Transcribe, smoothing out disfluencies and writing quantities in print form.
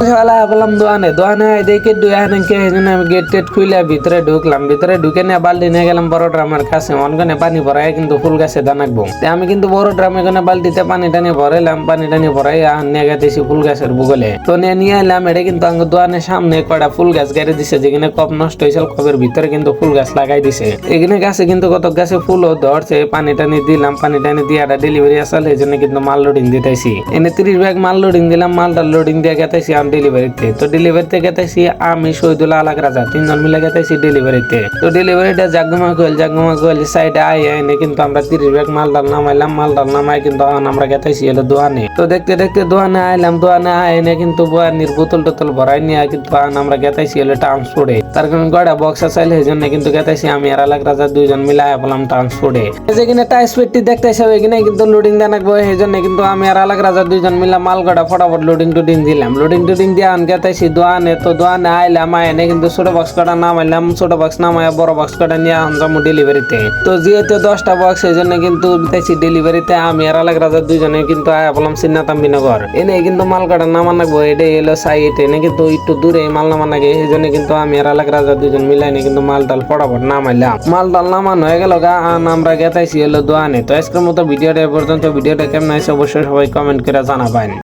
বললাম দোয়ানে দেখে দুয়ানকে আমি গেট টেট খুলে ভিতরে ঢুকলাম। ভিতরে ঢুকে নিয়ে বালতি নিয়ে গেলাম বড় ড্রামের কাছে। অনগনে পানি ভরাই কিন্তু ফুল গাছে দানাকবো। আমি কিন্তু বড় ড্রামে গনে বালতিতে পানি টানি ভরাইলাম। পানি টানি ভরাই নিয়ে গেতেছি ফুল গাছের বুগলে। তো নিয়ে এলাম। এটা কিন্তু আঙ্গ দোয়ানের সামনে কয়টা ফুল গাছ গাড়ি দিছে, যেখানে কপ নষ্ট হয়েছিল কপের ভিতরে কিন্তু ফুল গাছ লাগাই দিছে। এখানে গাছে কিন্তু কত গাছে ফুলও ধরছে। পানি টানি দিলাম। পানি টানি দিয়ে একটা ডেলিভারি আসলে এই জন্য কিন্তু মাল লোডিং দিতেছি। এনে 30 ব্যাগ মাল লোডিং দিলাম। মালটা লোডিং দিয়ে গেতেছি আমি ডেলিভারিতে। তো ডেলিভারিতে গেতেছি আমি শহীদুল আলাক রাজা 3 জন মিলে গেতেছি ডেলিভারিতে। তো ডেলিভারিটা জাগমা কইল সাইডে এনে কিন্তু আমরা 30 ব্যাগ মালটাল নামাইলাম। মালটাল নামাই কিন্তু আমরা গেতেছি হলো দোয়ানে। তো দেখতে দেখতে দোয়ানে আইলাম। দোয়ানে এনে কিন্তু বয়ানির বোতল টোতল ভরাই নিয়ে কিন্তু আমরা গেতেছি হলো ট্রান্সপোর্টে। তার কারণ গড়া বক্স চাইলে এই জন্য কিন্তু গেতেছি আমি আর আলাক রাজা 2 জন মিলে বললাম ট্রান্সপোর্টে। যেখানে টাইস পেটটি দেখতেছি ওইখানে কিন্তু লোডিং দেন রাখবো। এই জন্য কিন্তু আমি আর আলাক রাজা 2 জন মিলে মাল গড়া ফটাফট লোডিং টুডিং দিলাম। লোডিং টুডিং দিয়ে গেতেছি দোয়ানে। তো দোয়ানে আইলাম। এনে কিন্তু ছোট বক্স কটা নামাইলাম। ছোট বক্স নামাই বড় বক্স কটা নিয়ে আনলাম ডেলিভারিতে। তো যেহেতু 10টা বক্স এই জন্য কিন্তু দিতেছি ডেলিভারিতে। আমি আর আলাক রাজা 2 জনে কিন্তু বললাম সিন্নাতাম্বিনগর। এনে কিন্তু মাল কাটা নামান রাখবো। এটাই হলো সাইট। এনে কিন্তু একটু দূরে মাল নামান লাগে। এই জন্য কিন্তু আমি আর আলাক রাজা 2 জন মিলাই কিন্তু মাল টাল ফটাফট নামাইলাম। মাল টাল নামানো হয়ে গেল গা। আমরা গেতাইছি হলো দোয়ানে। তো আজকের মতো ভিডিওটা এ পর্যন্ত। ভিডিওটা কেমন হয়েছে অবশ্যই সবাই কমেন্ট করে জানাবেন।